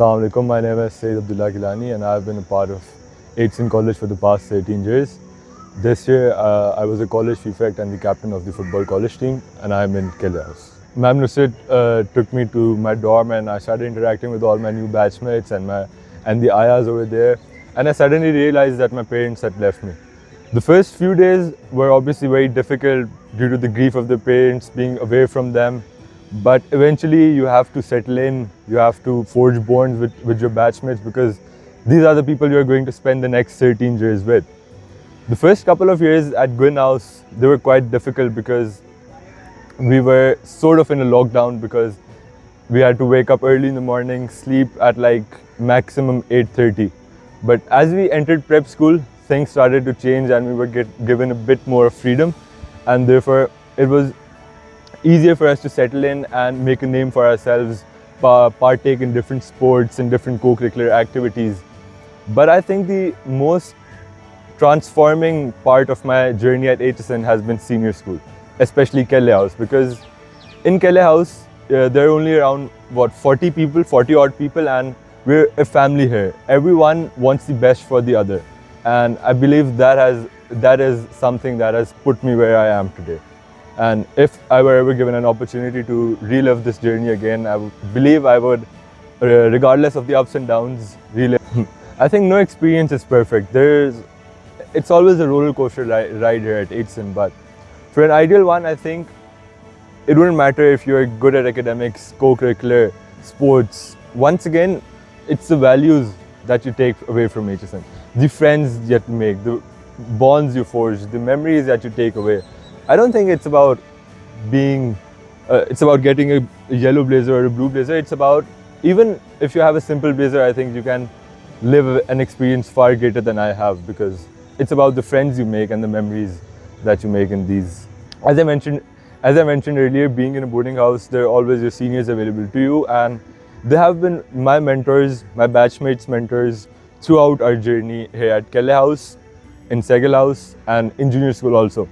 Assalamu alaikum, my name is Sayyid Abdullah Gilani and I've been a part of Aitchison College for the past 13 years. This year I was a college prefect and the captain of the football college team and I'm in Kelle House. Ma'am Nusrat took me to my dorm and I started interacting with all my new batchmates and the ayahs over there, and I suddenly realized that my parents had left me. The first few days were obviously very difficult due to the grief of the parents, being away from them. But eventually you have to settle in, you have to forge bonds with your batchmates because these are the people you're going to spend the next 13 years with. The first couple of years at Gwyn House, they were quite difficult because we were sort of in a lockdown because we had to wake up early in the morning, sleep at like maximum 8:30. But as we entered prep school, things started to change and we were given a bit more freedom, and therefore it was easier for us to settle in and make a name for ourselves, partake in different sports and different co-curricular activities. But I think the most transforming part of my journey at Aitchison has been senior school, especially Kelle House, because in Kelle House there are only around 40 odd people, and we're a family here. Everyone wants the best for the other, and I believe that is something that has put me where I am today. And if I were ever given an opportunity to relive this journey again, I believe I would, regardless of the ups and downs, relive. I think no experience is perfect. It's always a roller coaster ride here at Aitchison, but for an ideal one, I think it wouldn't matter if you're good at academics, co-curricular, sports. Once again, it's the values that you take away from Aitchison, the friends that you make, the bonds you forge, the memories that you take away. I don't think it's about getting a yellow blazer or a blue blazer. It's about, even if you have a simple blazer, I think you can live an experience far greater than I have, because it's about the friends you make and the memories that you make in these. As I mentioned earlier, being in a boarding house, there are always your seniors available to you, and they have been my mentors, my batchmates' mentors throughout our journey here at Kelle House, in Segal House, and in junior school also.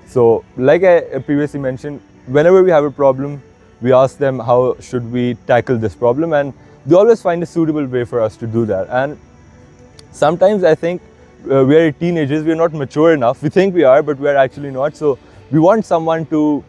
So, like I previously mentioned, whenever we have a problem, we ask them how should we tackle this problem, and they always find a suitable way for us to do that. And sometimes I think we are teenagers, we are not mature enough. We think we are, but we are actually not. So we want someone to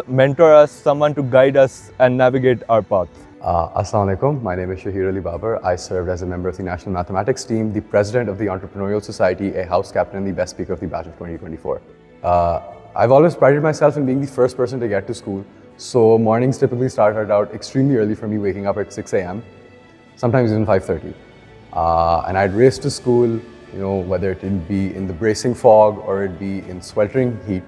mentor us, someone to guide us and navigate our path. Assalamu alaikum. My name is Shahir Ali Babar. I served as a member of the National Mathematics team, the president of the Entrepreneurial Society, a house captain, and the best speaker of the batch of 2024. I've always prided myself in being the first person to get to school. So mornings typically started out extremely early for me, waking up at 6 a.m., sometimes even 5:30. And I'd race to school, whether it be in the bracing fog or it be in sweltering heat.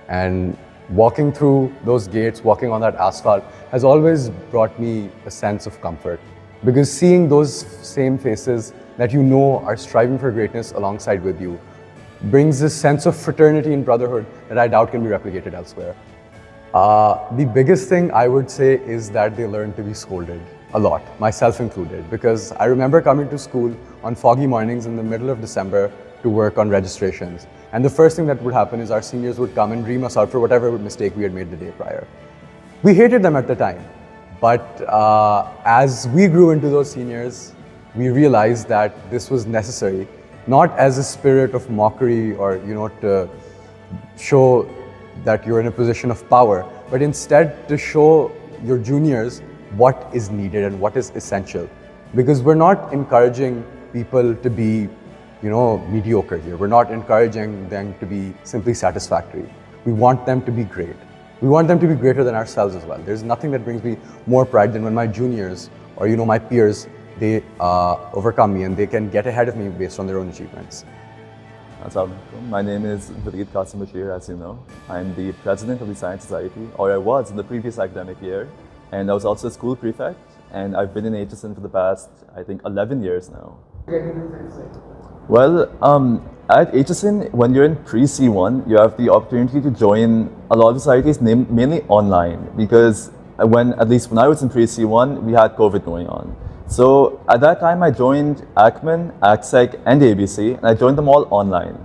And walking through those gates, walking on that asphalt has always brought me a sense of comfort, because seeing those same faces that are striving for greatness alongside with you brings this sense of fraternity and brotherhood that I doubt can be replicated elsewhere. The biggest thing I would say is that they learn to be scolded a lot, myself included, because I remember coming to school on foggy mornings in the middle of December to work on registrations. And the first thing that would happen is our seniors would come and ream us out for whatever mistake we had made the day prior. We hated them at the time, but as we grew into those seniors, we realized that this was necessary, not as a spirit of mockery or to show that you're in a position of power, but instead to show your juniors what is needed and what is essential. Because we're not encouraging people to be mediocre here. We're not encouraging them to be simply satisfactory. We want them to be great. We want them to be greater than ourselves as well. There's nothing that brings me more pride than when my juniors or my peers, they overcome me and they can get ahead of me based on their own achievements. Assalamu alaikum. My name is Waleed Qasim Bashir, as you know. I'm the president of the Science Society, or I was in the previous academic year, and I was also a school prefect, and I've been in Aitchison for the past, I think, 11 years now. Well, at Aitchison, when you're in pre-C1, you have the opportunity to join a lot of societies, mainly online, because at least when I was in pre-C1, we had COVID going on. So at that time, I joined ACMAN, ACSEC, and ABC, and I joined them all online.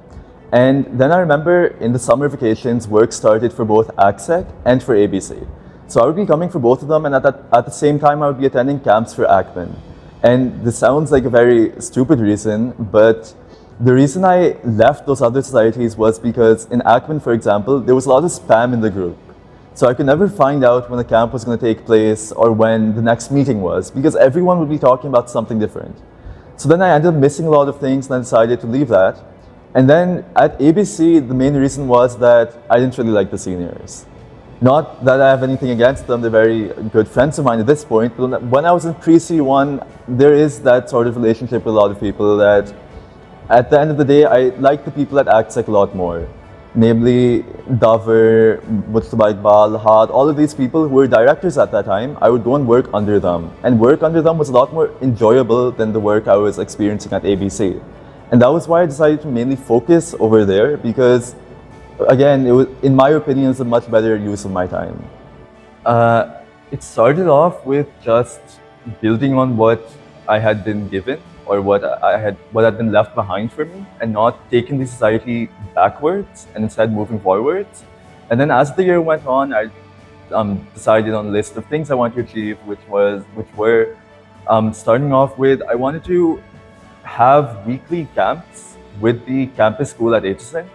And then I remember in the summer vacations, work started for both ACSEC and for ABC. So I would be coming for both of them, and at the same time, I would be attending camps for ACMEN. And this sounds like a very stupid reason, but the reason I left those other societies was because in ACMEN, for example, there was a lot of spam in the group. So I could never find out when the camp was going to take place or when the next meeting was, because everyone would be talking about something different. So then I ended up missing a lot of things and I decided to leave that. And then at ABC, the main reason was that I didn't really like the seniors. Not that I have anything against them, they're very good friends of mine at this point, but when I was in pre-C1, there is that sort of relationship with a lot of people that at the end of the day, I like the people at ACSEC a lot more. Namely, Dover, Mujtaba Iqbal, Had, all of these people who were directors at that time, I would go and work under them. And work under them was a lot more enjoyable than the work I was experiencing at ABC. And that was why I decided to mainly focus over there because, again, it was, in my opinion, it was a much better use of my time. It started off with just building on what I had been given or what had been left behind for me, and not taking the society backwards and instead moving forwards. And then as the year went on, I decided on a list of things I wanted to achieve, which were starting off with, I wanted to have weekly camps with the campus school at Aitchison,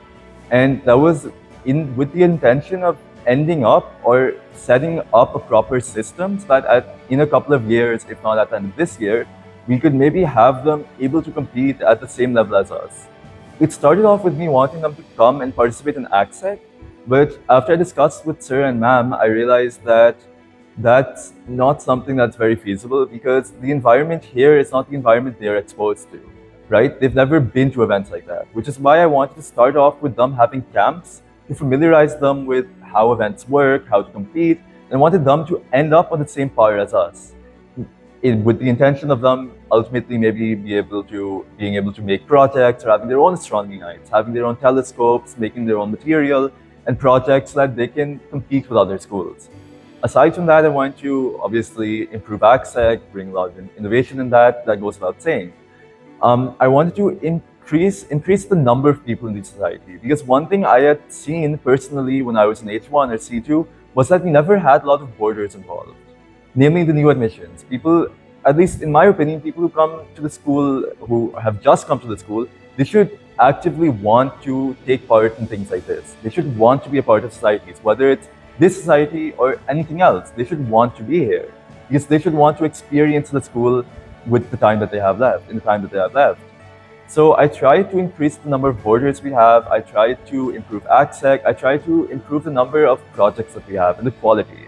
and that was with the intention of ending up or setting up a proper system so that in a couple of years, if not at the end of this year, we could maybe have them able to compete at the same level as us. It started off with me wanting them to come and participate in ACSEC, but after I discussed with Sir and Ma'am, I realized that that's not something that's very feasible because the environment here is not the environment they're exposed to, right? They've never been to events like that, which is why I wanted to start off with them having camps to familiarize them with how events work, how to compete, and wanted them to end up on the same par as us. With the intention of them ultimately maybe being able to make projects or having their own astronomy nights, having their own telescopes, making their own material and projects so that they can compete with other schools. Aside from that, I want to obviously improve ACSEC, bring a lot of innovation in that goes without saying. I wanted to increase the number of people in the society, because one thing I had seen personally when I was in H1 or C2 was that we never had a lot of boarders involved. Namely the new admissions. People, at least in my opinion, people who come to the school, who have just come to the school, they should actively want to take part in things like this. They should want to be a part of societies, whether it's this society or anything else. They should want to be here because they should want to experience the school with the time that they have left, in the time that they have left. So I tried to increase the number of boarders we have. I tried to improve ACSEC. I tried to improve the number of projects that we have and the quality.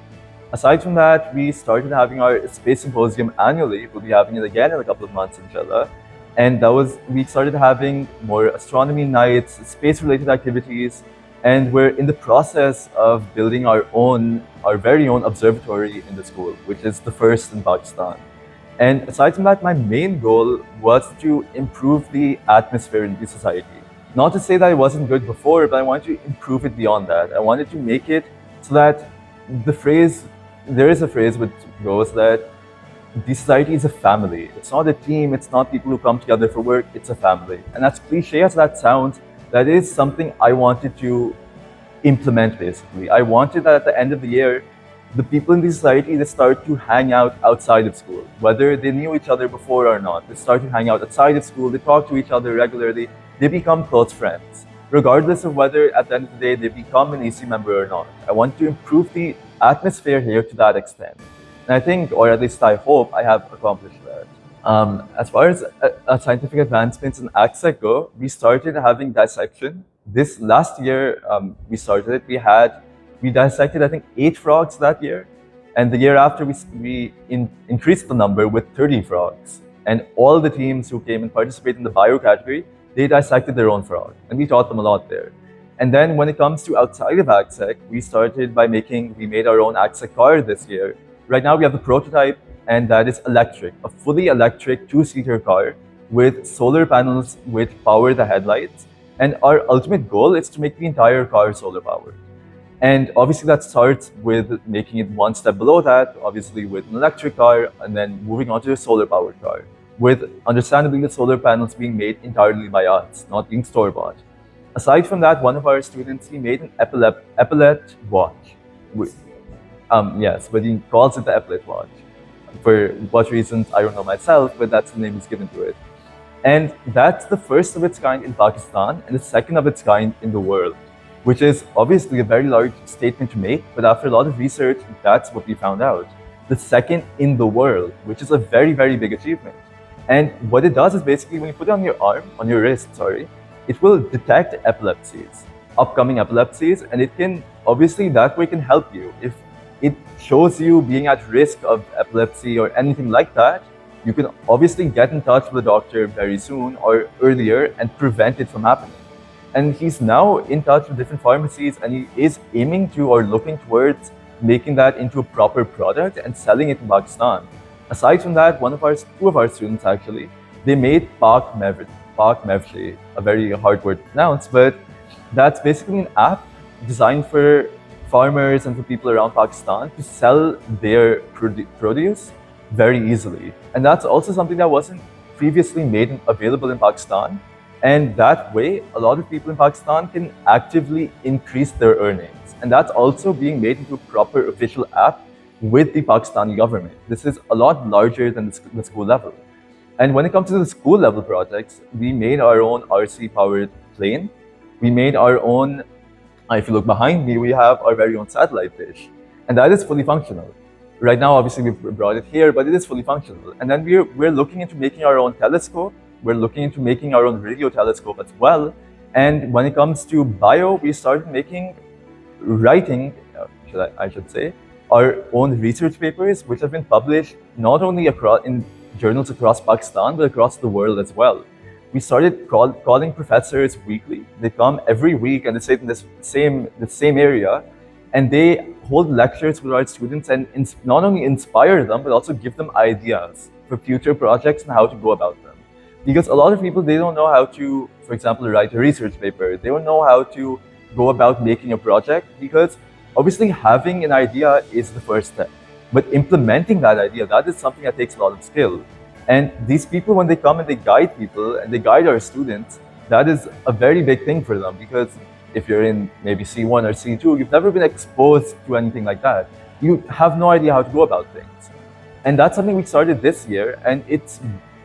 Aside from that, we started having our space symposium annually. We'll be having it again in a couple of months, inshallah. And we started having more astronomy nights, space-related activities, and we're in the process of building our very own observatory in the school, which is the first in Pakistan. And aside from that, my main goal was to improve the atmosphere in the society. Not to say that it wasn't good before, but I wanted to improve it beyond that. I wanted to make it so that there is a phrase which goes that the society is a family. It's not a team, it's not people who come together for work, it's a family. And as cliche as that sounds, that is something I wanted to implement basically. I wanted that at the end of the year, the people in the society, they start to hang out outside of school. Whether they knew each other before or not, they start to hang out outside of school, they talk to each other regularly, they become close friends. Regardless of whether at the end of the day they become an EC member or not. I want to improve the atmosphere here to that extent. And I think, or at least I hope, I have accomplished that. As far as scientific advancements in ACSEC go, we started having dissection. This last year, we started it. We dissected, I think, 8 frogs that year. And the year after, we increased the number with 30 frogs. And all the teams who came and participated in the bio category, they dissected their own frog. And we taught them a lot there. And then when it comes to outside of ACSEC, we made our own ACSEC car this year. Right now we have the prototype, and that is electric, a fully electric 2-seater car with solar panels which power the headlights. And our ultimate goal is to make the entire car solar powered. And obviously that starts with making it one step below that, obviously with an electric car, and then moving on to a solar powered car, with understandably the solar panels being made entirely by us, not being store-bought. Aside from that, one of our students, he made an epaulet watch. Yes, but he calls it the epaulet watch. For what reasons, I don't know myself, but that's the name he's given to it. And that's the first of its kind in Pakistan and the second of its kind in the world, which is obviously a very large statement to make, but after a lot of research, that's what we found out. The second in the world, which is a very, very big achievement. And what it does is basically when you put it on your arm, on your wrist, sorry, it will detect epilepsies, upcoming epilepsies, and it can, obviously that way can help you. If it shows you being at risk of epilepsy or anything like that, you can obviously get in touch with a doctor very soon or earlier and prevent it from happening. And he's now in touch with different pharmacies and he is aiming to or looking towards making that into a proper product and selling it in Pakistan. Aside from that, two of our students actually, they made Pak Mevshi, a very hard word to pronounce, but that's basically an app designed for farmers and for people around Pakistan to sell their produce very easily. And that's also something that wasn't previously made available in Pakistan. And that way, a lot of people in Pakistan can actively increase their earnings. And that's also being made into a proper official app with the Pakistani government. This is a lot larger than the school level. And when it comes to the school level projects, we made our own RC powered plane. We made our own, if you look behind me, we have our very own satellite dish. And that is fully functional. Right now, obviously, we've brought it here, but it is fully functional. And then we're looking into making our own telescope. We're looking into making our own radio telescope as well. And when it comes to bio, we started writing, I should say, our own research papers, which have been published not only in journals across Pakistan, but across the world as well. We started calling professors weekly. They come every week and they sit in the same area, and they hold lectures with our students and not only inspire them, but also give them ideas for future projects and how to go about them. Because a lot of people, they don't know how to, for example, write a research paper. They don't know how to go about making a project, because obviously having an idea is the first step. But implementing that idea, that is something that takes a lot of skill. And these people, when they come and they guide people and they guide our students, that is a very big thing for them, because if you're in maybe C1 or C2, you've never been exposed to anything like that. You have no idea how to go about things. And that's something we started this year, and it's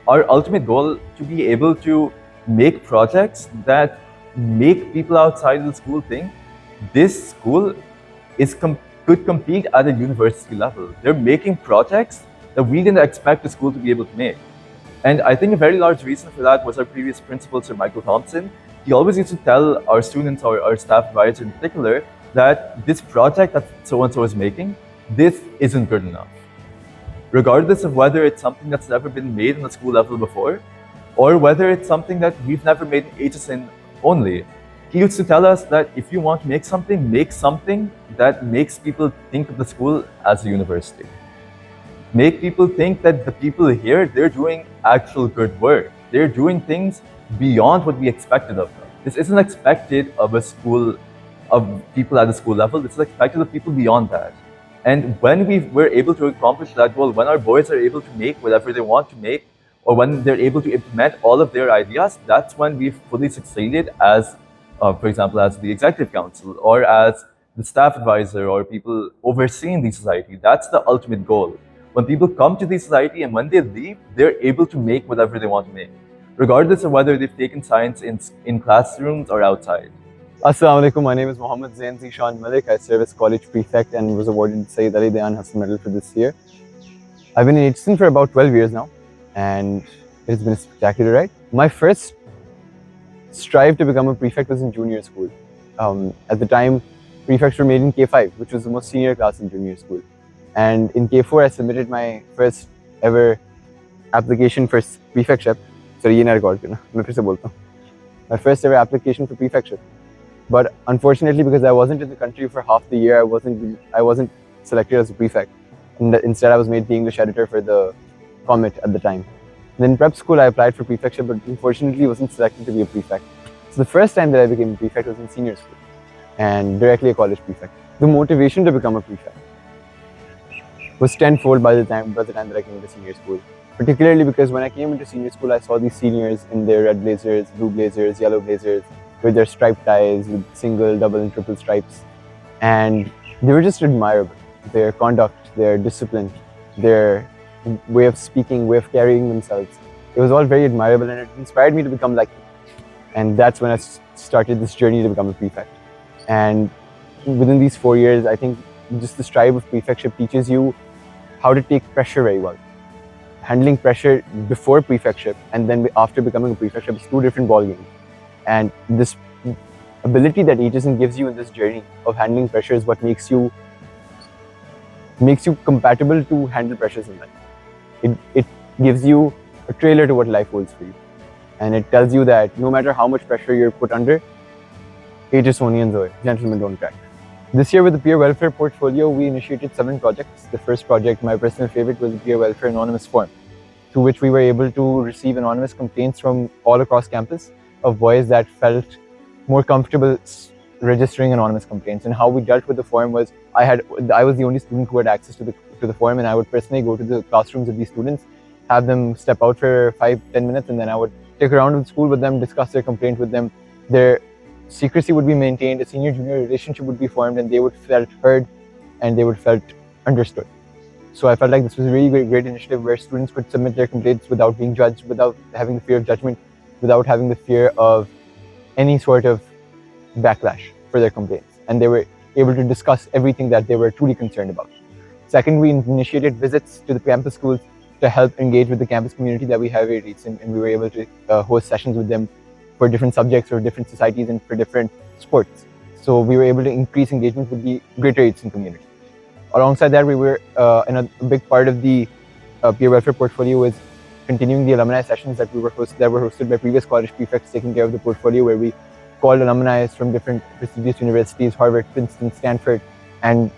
our ultimate goal to be able to make projects that make people outside of the school think this school could compete at a university level. They're making projects that we didn't expect the school to be able to make. And I think a very large reason for that was our previous principal, Sir Michael Thompson. He always used to tell our students, or our staff advisor in particular, that this project that so-and-so is making, this isn't good enough. Regardless of whether it's something that's never been made on the school level before, or whether it's something that we've never made in Aitchison only. He used to tell us that if you want to make something that makes people think of the school as a university. Make people think that the people here, they're doing actual good work. They're doing things beyond what we expected of them. This isn't expected of a school, of people at the school level. This is expected of people beyond that. And when we're able to accomplish that goal, when our boys are able to make whatever they want to make, or when they're able to implement all of their ideas, that's when we've fully succeeded as, for example, as the executive council, or as the staff advisor, or people overseeing the society. That's the ultimate goal. When people come to the society and when they leave, they're able to make whatever they want to make, regardless of whether they've taken science in classrooms or outside. Assalamu alaikum, my name is Mohammed Zain Zishan Malik. I serve as college prefect and was awarded Sayyid Ali Dayan Hassan Medal for this year. I've been in Aitchison for about 12 years now, and it has been a spectacular ride. My first strive to become a prefect was in junior school. At the time, prefects were made in K5, which was the most senior class in junior school. And in K4, I submitted my first ever application for Prefectship. Sorry, ये ना record करना, मैं फिर से बोलता हूँ. My first ever application for Prefectship. But unfortunately, because I wasn't in the country for half the year, I wasn't selected as a prefect. And instead, I was made the English editor for the Comet at the time. And in prep school, I applied for Prefectship, but unfortunately wasn't selected to be a prefect. So the first time that I became a prefect was in senior school, and directly a college prefect. The motivation to become a prefect was tenfold by the time that I came into senior school. Particularly because when I came into senior school, I saw these seniors in their red blazers, blue blazers, yellow blazers, with their striped ties, with single, double, and triple stripes. And they were just admirable. their conduct, their discipline, their way of speaking, way of carrying themselves. It was all very admirable, and it inspired me to become like them. And that's when I started this journey to become a prefect. And within these 4 years, I think just the strive of prefectship teaches you how to take pressure very well. Handling pressure before prefectship and then after becoming a prefectship is two different ball games. And this ability that Aitchison gives you in this journey of handling pressure is what makes you compatible to handle pressures in life. It gives you a trailer to what life holds for you. And it tells you that no matter how much pressure you're put under, Aitchisonians are gentlemen don't crack. This year with the peer welfare portfolio, we initiated 7 projects. The first project, my personal favorite, was the peer welfare anonymous form, through which we were able to receive anonymous complaints from all across campus of boys that felt more comfortable registering anonymous complaints. And how we dealt with the form was, I was the only student who had access to the form, and I would personally go to the classrooms of these students, have them step out for 5-10 minutes, and then I would take a round of the school with them, discuss their complaint with them. Their secrecy would be maintained, a senior-junior relationship would be formed, and they would felt heard and they would felt understood. So I felt like this was a really great initiative where students could submit their complaints without being judged, without having the fear of judgment, without having the fear of any sort of backlash for their complaints. And they were able to discuss everything that they were truly concerned about. Second, we initiated visits to the campus schools to help engage with the campus community that we have at Aitchison, and we were able to host sessions with them for different subjects or different societies and for different sports. So we were able to increase engagement with the greater Aitchison community. Alongside that, we were a big part of the peer welfare portfolio was continuing the alumni sessions that were hosted by previous college prefects taking care of the portfolio, where we called alumni from different prestigious universities, Harvard, Princeton, Stanford, and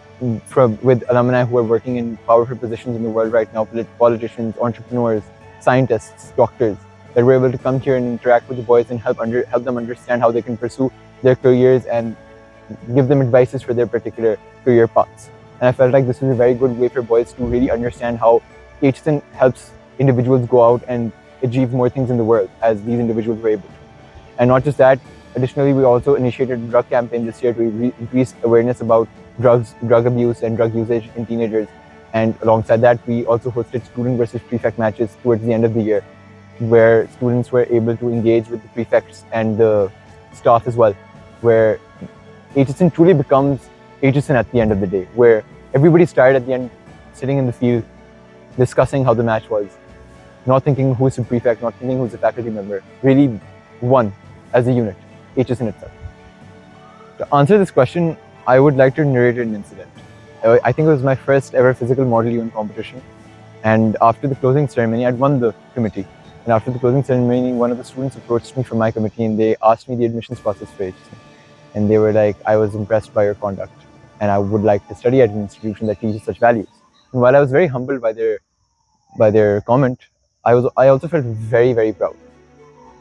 with alumni who are working in powerful positions in the world right now, politicians, entrepreneurs, scientists, doctors, that were able to come here and interact with the boys and help them understand how they can pursue their careers and give them advices for their particular career paths. And I felt like this was a very good way for boys to really understand how Aitchison helps individuals go out and achieve more things in the world, as these individuals were able to. And not just that, additionally, we also initiated a drug campaign this year to increase awareness about drugs, drug abuse and drug usage in teenagers. And alongside that, we also hosted student versus prefect matches towards the end of the year, where students were able to engage with the prefects and the staff as well, where Aitchison truly becomes Aitchison at the end of the day, where everybody's tired at the end, sitting in the field, discussing how the match was, not thinking who's the prefect, not thinking who's a faculty member, really one as a unit, Aitchison itself. To answer this question, I would like to narrate an incident. I think it was my first ever physical model UN competition, and after the closing ceremony, I'd won the committee. And after the closing ceremony, one of the students approached me from my committee and they asked me the admissions process for Aitchison. And they were like, I was impressed by your conduct and I would like to study at an institution that teaches such values. And while I was very humbled by their comment, I also felt very, very proud.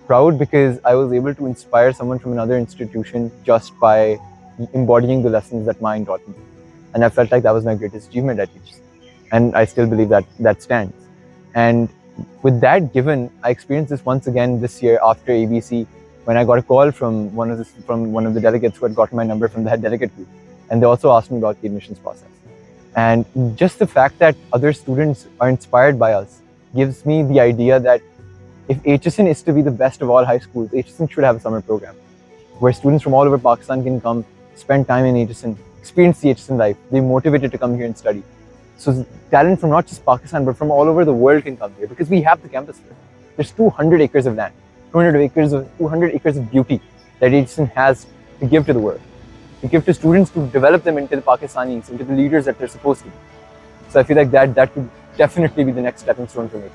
Proud because I was able to inspire someone from another institution just by embodying the lessons that mine taught me. And I felt like that was my greatest achievement at Aitchison. And I still believe that stands. And with that given, I experienced this once again this year after ABC, when I got a call from one of the delegates who had gotten my number from the head delegate group. And they also asked me about the admissions process. And just the fact that other students are inspired by us gives me the idea that if Aitchison is to be the best of all high schools, Aitchison should have a summer program where students from all over Pakistan can come, spend time in Aitchison, experience the Aitchison life. They're motivated to come here and study. So talent from not just Pakistan, but from all over the world can come here because we have the campus here. There's 200 acres of land, 200 acres of beauty that Aitchison has to give to the world, to give to students to develop them into the Pakistanis, into the leaders that they're supposed to be. So I feel like that could definitely be the next stepping stone for me.